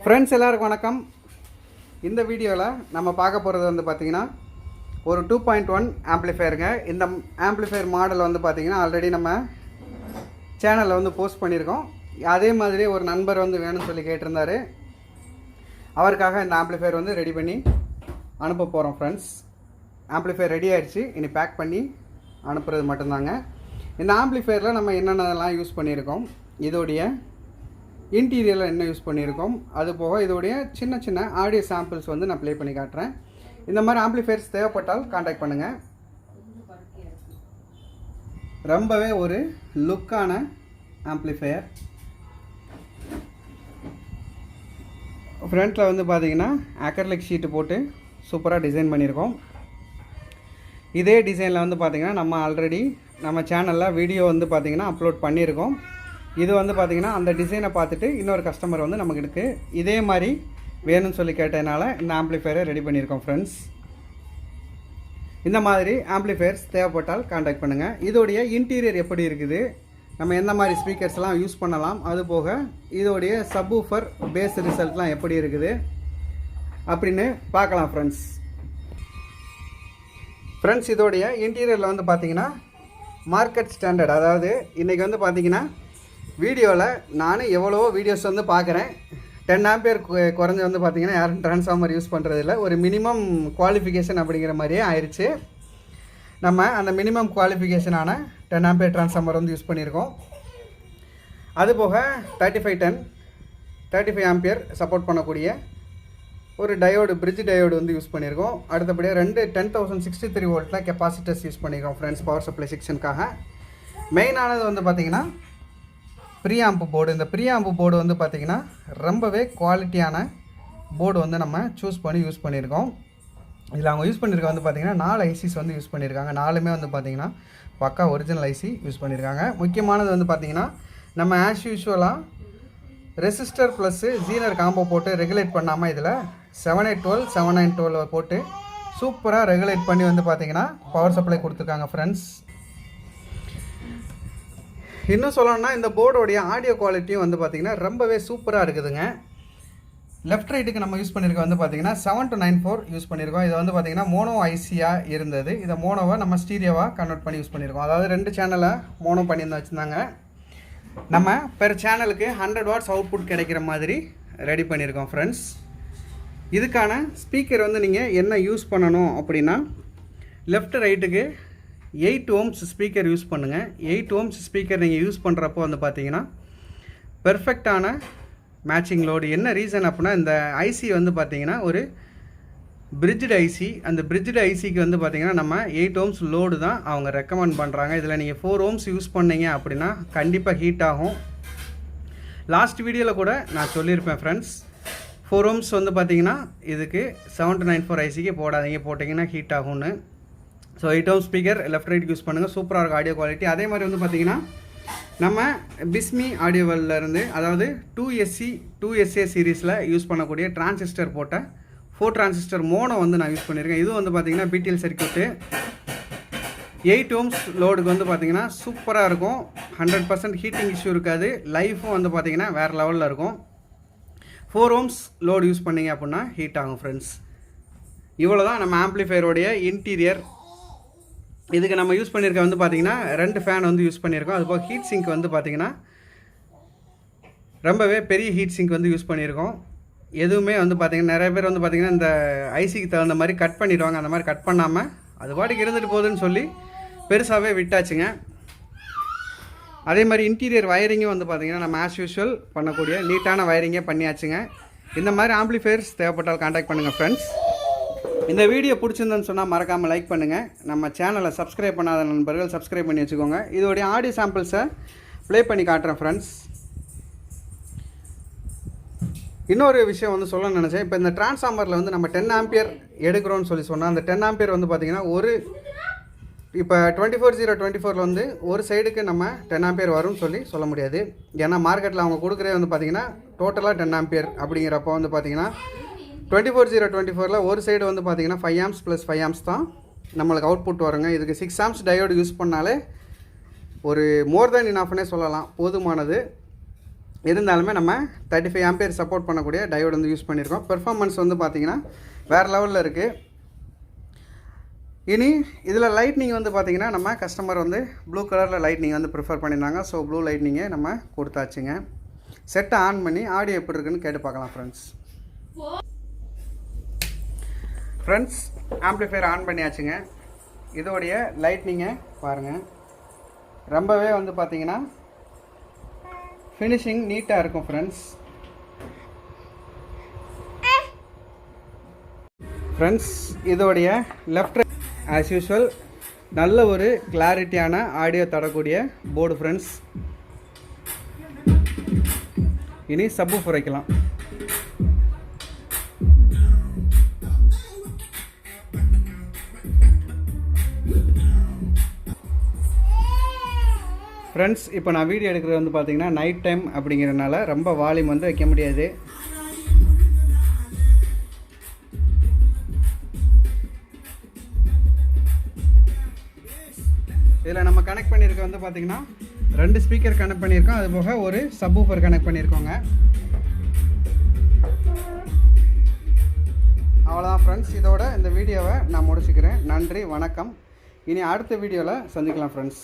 Friends எல்லாருக்கும் வணக்கம். இந்த வீடியோவில் நம்ம பார்க்க போகிறது வந்து பார்த்திங்கன்னா ஒரு 2.1 ஆம்ப்ளிஃபயருங்க. இந்த ஆம்ப்ளிஃபயர் மாடல் வந்து பார்த்திங்கன்னா ஆல்ரெடி நம்ம சேனலில் வந்து போஸ்ட் பண்ணியிருக்கோம். அதே மாதிரி ஒரு நண்பர் வந்து வேணும்னு சொல்லி கேட்டிருந்தார். அவருக்காக இந்த ஆம்ப்ளிஃபயர் வந்து ரெடி பண்ணி அனுப்ப போகிறோம். ஃப்ரெண்ட்ஸ், ஆம்ப்ளிஃபயர் ரெடி ஆகிடுச்சு. இனி பேக் பண்ணி அனுப்புறது மட்டும்தாங்க. இந்த ஆம்ப்ளிஃபயரில் நம்ம என்னென்னலாம் யூஸ் பண்ணியிருக்கோம், இதோடைய இன்டீரியரில் என்ன யூஸ் பண்ணியிருக்கோம், அது போக இதோடைய சின்ன சின்ன ஆடியோ சாம்பிள்ஸ் வந்து நான் ப்ளே பண்ணி காட்டுறேன். இந்த மாதிரி ஆம்ப்ளிஃபயர்ஸ் தேவைப்பட்டால் காண்டாக்ட் பண்ணுங்கள். ரொம்பவே ஒரு லுக்கான ஆம்ப்ளிஃபயர். ஃப்ரண்ட்டில் வந்து பார்த்தீங்கன்னா அக்ரிலிக் ஷீட்டு போட்டு சூப்பராக டிசைன் பண்ணியிருக்கோம். இதே டிசைனில் வந்து பார்த்திங்கன்னா நம்ம ஆல்ரெடி நம்ம சேனலில் வீடியோ வந்து பார்த்திங்கன்னா அப்லோட் பண்ணியிருக்கோம். இது வந்து பார்த்திங்கன்னா அந்த டிசைனை பார்த்துட்டு இன்னொரு கஸ்டமர் வந்து நமக்கு இதே மாதிரி வேணும்னு சொல்லி கேட்டதுனால இந்த ஆம்ப்ளிஃபயரை ரெடி பண்ணியிருக்கோம். ஃப்ரெண்ட்ஸ், இந்த மாதிரி ஆம்ப்ளிஃபயர்ஸ் தேவைப்பட்டால் காண்டாக்ட் பண்ணுங்கள். இதோடைய இன்டீரியர் எப்படி இருக்குது, நம்ம எந்த மாதிரி ஸ்பீக்கர்ஸ்லாம் யூஸ் பண்ணலாம், அது போக இதோடைய சப்வூஃபர் பேஸ் ரிசல்ட்லாம் எப்படி இருக்குது அப்படின்னு பார்க்கலாம். ஃப்ரெண்ட்ஸ், இதோடைய இன்டீரியரில் வந்து பார்த்திங்கன்னா மார்க்கெட் ஸ்டாண்டர்ட், அதாவது இன்றைக்கி வந்து பார்த்திங்கன்னா வீடியோவில் நான் எவ்வளவோ வீடியோஸ் வந்து பார்க்குறேன். 10 ஆம்பியர் குறைஞ்சி வந்து பார்த்திங்கன்னா யாரும் ட்ரான்ஸ்ஃபார்மர் யூஸ் பண்ணுறதில்ல. ஒரு மினிமம் குவாலிஃபிகேஷன் அப்படிங்கிற மாதிரியே ஆயிடுச்சு. நம்ம அந்த மினிமம் குவாலிஃபிகேஷனான 10 ஆம்பியர் ட்ரான்ஸ்ஃபார்மர் வந்து யூஸ் பண்ணியிருக்கோம். அதுபோக 35 ஆம்பியர் சப்போர்ட் பண்ணக்கூடிய ஒரு டயோடு, பிரிட்ஜ் டயோடு வந்து யூஸ் பண்ணியிருக்கோம். அடுத்தபடியாக 2 10,063 வோல்ட்டில் கெப்பாசிட்டர்ஸ் யூஸ் பண்ணியிருக்கோம். ஃப்ரெண்ட்ஸ், பவர் சப்ளை செக்ஷனுக்காக மெயினானது வந்து பார்த்திங்கன்னா ப்ரீஆம்ப் போர்டு. இந்த ப்ரீஆம்ப் போர்டு வந்து பார்த்திங்கன்னா ரொம்பவே குவாலிட்டியான போர்டு வந்து நம்ம சூஸ் பண்ணி யூஸ் பண்ணியிருக்கோம். இதில் அவங்க யூஸ் பண்ணியிருக்க வந்து பார்த்திங்கன்னா 4 ஐசிஸ் வந்து யூஸ் பண்ணியிருக்காங்க. 4மே வந்து பார்த்திங்கன்னா பக்கா ஒரிஜினல் ஐசி யூஸ் பண்ணியிருக்காங்க. முக்கியமானது வந்து பார்த்திங்கன்னா நம்ம ஆஸ் யூஷுவலாக ரெசிஸ்டர் ப்ளஸ்ஸு ஜீனர் காம்போ போட்டு ரெகுலேட் பண்ணாமல் இதில் 7812 7912 போட்டு சூப்பராக ரெகுலேட் பண்ணி வந்து பார்த்திங்கன்னா பவர் சப்ளை கொடுத்துருக்காங்க. ஃப்ரெண்ட்ஸ், இன்னும் சொல்லணும்னா இந்த போர்டோடைய ஆடியோ குவாலிட்டியும் வந்து பார்த்திங்கன்னா ரொம்பவே சூப்பராக இருக்குதுங்க. லெஃப்ட் ரைட்டுக்கு நம்ம யூஸ் பண்ணியிருக்கோம் வந்து பார்த்திங்கன்னா 7294 யூஸ் பண்ணியிருக்கோம். இது வந்து பார்த்திங்கன்னா மோனோ ஐசியாக இருந்தது. இதை மோனோவை நம்ம ஸ்டீரியோவாக கன்வெர்ட் பண்ணி யூஸ் பண்ணியிருக்கோம். அதாவது 2 சேனலை மோனோ பண்ணியிருந்தா வச்சுருந்தாங்க. நம்ம பெர் சேனலுக்கு 100 வாட்ஸ் அவுட்புட் கிடைக்கிற மாதிரி ரெடி பண்ணியிருக்கோம். ஃப்ரெண்ட்ஸ், இதுக்கான ஸ்பீக்கர் வந்து நீங்கள் என்ன யூஸ் பண்ணணும் அப்படின்னா லெஃப்ட் ரைட்டுக்கு 8 ohms ஸ்பீக்கர் யூஸ் பண்ணுங்கள். 8 ohms ஸ்பீக்கர் நீங்கள் யூஸ் பண்ணுறப்போ வந்து பார்த்தீங்கன்னா பெர்ஃபெக்டான மேட்சிங் லோடு. என்ன ரீசன் அப்படின்னா இந்த ஐசி வந்து பார்த்தீங்கன்னா ஒரு பிரிட்ஜ்டு ஐசி. அந்த பிரிட்ஜ்டு ஐசிக்கு வந்து பார்த்தீங்கன்னா நம்ம 8 ohms லோடு தான் அவங்க ரெக்கமெண்ட் பண்ணுறாங்க. இதில் நீங்கள் 4 ohms யூஸ் பண்ணீங்க அப்படின்னா கண்டிப்பாக ஹீட் ஆகும். லாஸ்ட் வீடியோவில் கூட நான் சொல்லியிருப்பேன் ஃப்ரெண்ட்ஸ், 4 ohms வந்து பார்த்தீங்கன்னா இதுக்கு 7294 ஐசிக்கு போடாதீங்க, போட்டிங்கன்னா ஹீட் ஆகும்னு. So 8 ohms speaker left right use பண்ணுங்கள். சூப்பராக இருக்கும் ஆடியோ குவாலிட்டி. அதே மாதிரி வந்து பார்த்திங்கன்னா நம்ம பிஸ்மி ஆடியோவிலேருந்து, அதாவது 2SA சீரீஸில் யூஸ் பண்ணக்கூடிய டிரான்சிஸ்டர் போட்ட 4 டிரான்சிஸ்டர் மோனோ வந்து நான் யூஸ் பண்ணியிருக்கேன். இதுவும் வந்து பார்த்திங்கன்னா BTL சர்க்யூட்டு 8 ohms லோடுக்கு வந்து பார்த்திங்கன்னா சூப்பராக இருக்கும். 100% ஹீட்டிங் இஷ்யூ இருக்காது. லைஃபும் வந்து பார்த்திங்கன்னா வேறு லெவலில் இருக்கும். 4 ohms லோடு யூஸ் பண்ணிங்க அப்படின்னா ஹீட் ஆகும். ஃப்ரெண்ட்ஸ், இவ்வளோ தான் நம்ம ஆம்ப்ளிஃபயரோடைய இன்டீரியர். இதுக்கு நம்ம யூஸ் பண்ணியிருக்க வந்து பார்த்திங்கன்னா 2 ஃபேன் வந்து யூஸ் பண்ணியிருக்கோம். அதுபோக ஹீட் சிங்க் வந்து பார்த்திங்கன்னா ரொம்பவே பெரிய ஹீட் சிங்க் வந்து யூஸ் பண்ணியிருக்கோம். எதுவுமே வந்து பார்த்திங்கன்னா நிறைய பேர் வந்து பார்த்திங்கன்னா இந்த ஐசிக்கு தகுந்த மாதிரி கட் பண்ணிடுவாங்க. அந்த மாதிரி கட் பண்ணாமல் அது பாட்டுக்கு இருந்துட்டு போகுதுன்னு சொல்லி பெருசாகவே விட்டாச்சுங்க. அதே மாதிரி இன்டீரியர் வயரிங்கும் வந்து பார்த்திங்கன்னா நம்ம ஆஸ் யூஷுவல் பண்ணக்கூடிய நீட்டான வயரிங்கே பண்ணியாச்சுங்க. இந்த மாதிரி ஆம்ப்ளிஃபயர்ஸ் தேவைப்பட்டால் காண்டாக்ட் பண்ணுங்கள். ஃப்ரெண்ட்ஸ், இந்த வீடியோ பிடிச்சிருந்தேன்னு சொன்னால் மறக்காமல் லைக் பண்ணுங்கள். நம்ம சேனலை சப்ஸ்கிரைப் பண்ணாத நண்பர்கள் சப்ஸ்கிரைப் பண்ணி வச்சுக்கோங்க. இதோடைய ஆடியோ சாம்பிள்ஸை ப்ளே பண்ணி காட்டுறேன். ஃப்ரெண்ட்ஸ், இன்னொரு விஷயம் வந்து சொல்ல நினச்சேன். இப்போ இந்த டிரான்ஸ்ஃபார்மரில் வந்து நம்ம 10 ஆம்பியர் எடுக்கிறோன்னு சொன்னால் அந்த 10 ஆம்பியர் வந்து பார்த்திங்கன்னா இப்போ 24/0/24 வந்து ஒரு சைடுக்கு நம்ம 10 ஆம்பியர் வரும்னு சொல்ல முடியாது. ஏன்னா மார்க்கெட்டில் அவங்க கொடுக்குறே வந்து பார்த்திங்கன்னா டோட்டலாக 10 ஆம்பியர் அப்படிங்கிறப்போ வந்து பார்த்திங்கன்னா 24/0/24 ஒரு சைடு வந்து பார்த்திங்கன்னா 5 amps + 5 amps தான் நம்மளுக்கு அவுட்புட் வருங்க. இதுக்கு 6 amps டயோடு யூஸ் பண்ணாலே ஒரு மோர் தேன் இனஃப்னே சொல்லலாம், போதுமானது. இருந்தாலுமே நம்ம 35 ஆம்பியர் சப்போர்ட் பண்ணக்கூடிய டயோடு வந்து யூஸ் பண்ணியிருக்கோம். பெர்ஃபார்மன்ஸ் வந்து பார்த்திங்கன்னா வேறு லெவலில் இருக்குது. இனி இதில் லைட்னிங் வந்து பார்த்திங்கன்னா நம்ம கஸ்டமர் வந்து ப்ளூ கலரில் லைட்னிங் வந்து ப்ரிஃபர் பண்ணியிருந்தாங்க. ஸோ ப்ளூ லைட்னிங்கை நம்ம கொடுத்தாச்சுங்க. செட்டை ஆன் பண்ணி ஆடியோ எப்படி இருக்குன்னு கேட்டு பார்க்கலாம் ஃப்ரெண்ட்ஸ். ஃப்ரெண்ட்ஸ், ஆம்ப்ளிஃபையர் ஆன் பண்ணியாச்சுங்க. இதோடைய லைட்னிங்கை பாருங்கள். ரொம்பவே வந்து பார்த்திங்கன்னா ஃபினிஷிங் நீட்டாக இருக்கும் ஃப்ரெண்ட்ஸ். இதோடைய லெஃப்ட் ஆஸ் யூஷுவல் நல்ல ஒரு கிளாரிட்டியான ஆடியோ தரக்கூடிய போர்டு ஃப்ரெண்ட்ஸ். இனி சப்வூஃபர் வைக்கலாம். ஃப்ரெண்ட்ஸ், இப்போ நான் வீடியோ எடுக்கிறது வந்து பார்த்திங்கன்னா நைட் டைம் அப்படிங்கிறதுனால ரொம்ப வால்யூம் வந்து வைக்க முடியாது. இதில் நம்ம கனெக்ட் பண்ணியிருக்க வந்து பார்த்திங்கன்னா 2 ஸ்பீக்கர் கனெக்ட் பண்ணியிருக்கோம். அது போக ஒரு சப்வூஃபர் கனெக்ட் பண்ணியிருக்கோங்க. அவ்வளோதான் ஃப்ரெண்ட்ஸ். இதோட இந்த வீடியோவை நான் முடிச்சுக்கிறேன். நன்றி, வணக்கம். இனி அடுத்த வீடியோவில் சந்திக்கலாம் ஃப்ரெண்ட்ஸ்.